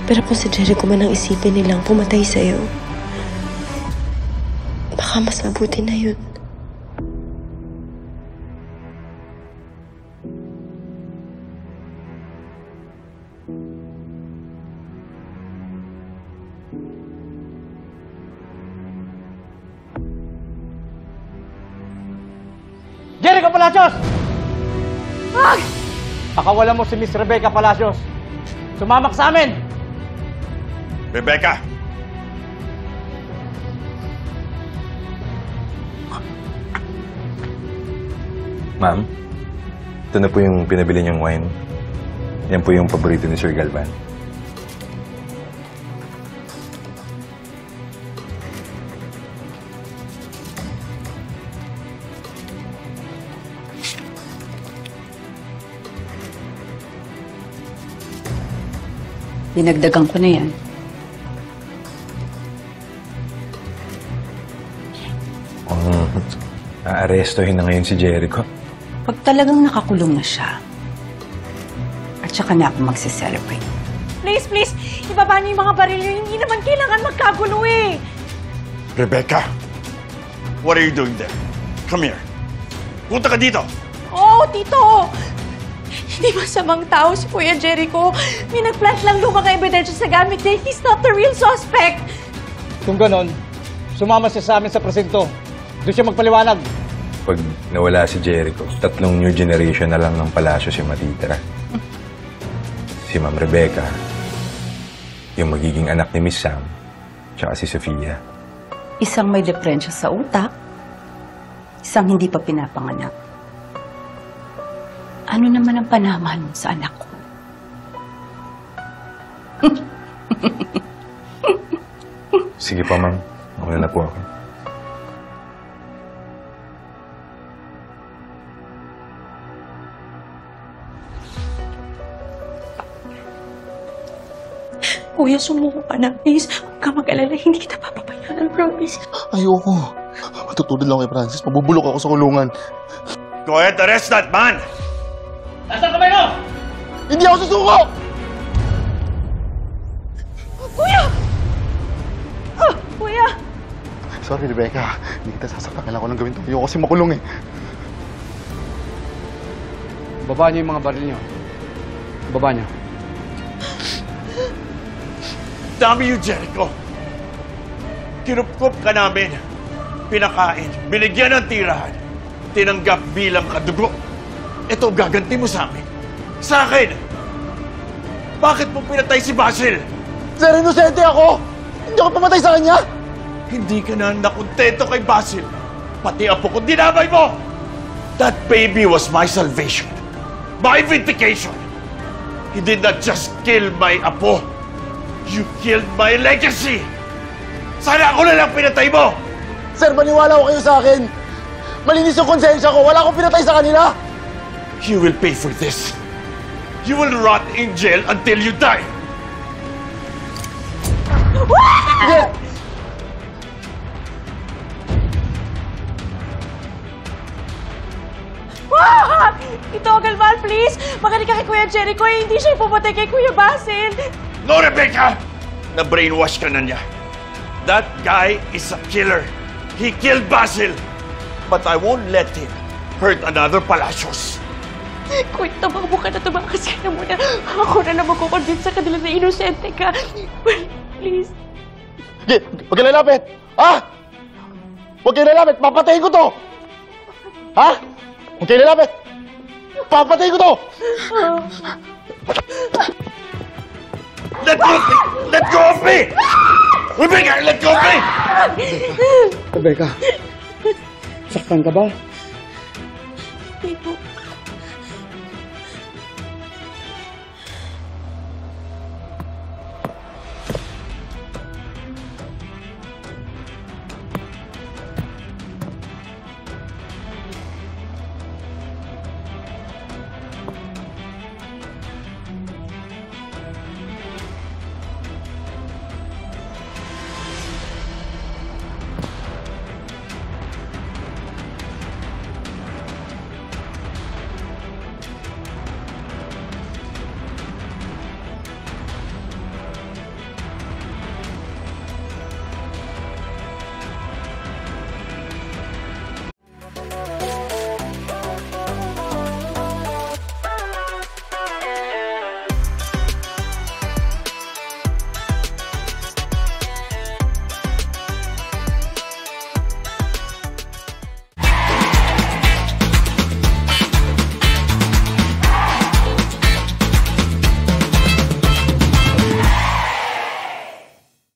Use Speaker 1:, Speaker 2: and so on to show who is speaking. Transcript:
Speaker 1: Pero kung si Jericho man ang isipin nilang pumatay sa'yo, baka mas mabuti na yun.
Speaker 2: Jericho Palacios! Ay! Pakawala mo si Miss Rebecca Palacios. Sumamak sa amin!
Speaker 3: Rebecca!
Speaker 4: Ma'am, ito na po yung pinabili niyong wine. Yan po yung paborito ni Sir Galvan.
Speaker 5: Dinagdagan ko na yan.
Speaker 4: Aarestohin na ngayon si Jericho.
Speaker 5: Pag talagang nakakulong na siya, at saka na ako magse-celebrate.
Speaker 6: Please, please! Ibaba niyo yung mga baril niyo. Hindi naman kailangan magkagulo eh.
Speaker 3: Rebecca! What are you doing there? Come here. Punta ka dito!
Speaker 6: Oo, Tito! Hindi masamang tao si Kuya Jericho. May nagplant lang doon mga ebidensya sa gamit niya. He's not the real suspect.
Speaker 2: Kung ganon, sumama siya sa amin sa presinto. Doon siya magpaliwanag.
Speaker 4: Pag nawala si Jericho, 3 new generation na lang ng Palacios yung matitira. Si Ma'am Rebecca, yung magiging anak ni Miss Sam, tsaka si Sofia.
Speaker 5: Isang may depresya sa utak, isang hindi pa pinapanganak. Ano naman ang panamahan mo sa anak ko?
Speaker 4: Sige pa, ma'am. Mauna na po ako.
Speaker 1: Kuya, sumuko ka na, please. Huwag ka mag-alala, hindi kita papabayaan, promise.
Speaker 7: Ayoko. Matutulad lang kay Francis. Mabubulok ako sa kulungan.
Speaker 3: Go ahead, arrest that man!
Speaker 2: Nasaan kamay mo?
Speaker 7: Hindi ako susuko!
Speaker 6: Kuya! Ah, Kuya!
Speaker 7: Sorry, Rebecca. Hindi kita sasaktan. Kailangan ko lang gawin to. Ayoko kasi makulong eh.
Speaker 2: Baba niyo yung mga baril niyo. Baba niyo.
Speaker 3: Dami you, Jericho! Kinupkup ka namin. Pinakain. Binigyan ng tirahan. Tinanggap bilang kadugo. Ito gaganti mo sa amin. Sa akin! Bakit mo pinatay si Basil?
Speaker 7: Sir, inosente ako! Hindi ako pumatay sa kanya!
Speaker 3: Hindi ka na nakontento kay Basil. Pati apo ko dinamay mo! That baby was my salvation. My vindication. You did not just kill my apo. You killed my legacy! Sana ako na lang pinatay mo!
Speaker 7: Sir, maniwala ko kayo sa akin! Malinis yung konsensya ko! Wala akong pinatay sa kanila!
Speaker 3: You will pay for this. You will rot in jail until you die.
Speaker 7: Sige!
Speaker 6: Ah! Ito, Galvan, please! Makinig ka kay Kuya Jericho. Hindi siya pumatay kay Kuya Basil.
Speaker 3: No, Rebecca! Na-brainwash ka na niya. That guy is a killer. He killed Basil. But I won't let him hurt another Palacios.
Speaker 6: Kuya, tumabo ka na, tumakas ka na muna. Ako na lang magkukonvince sa kanila na inosente ka. Please.
Speaker 7: Sige, huwag kayo lalapit! Ha? Huwag kayo lalapit! Papatayin ko to! Ha? Huwag kayo lalapit! Papatayin ko to!
Speaker 3: Let go of me! Let go of me! Rebecca, let go of me!
Speaker 2: Rebecca, saktan ka ba?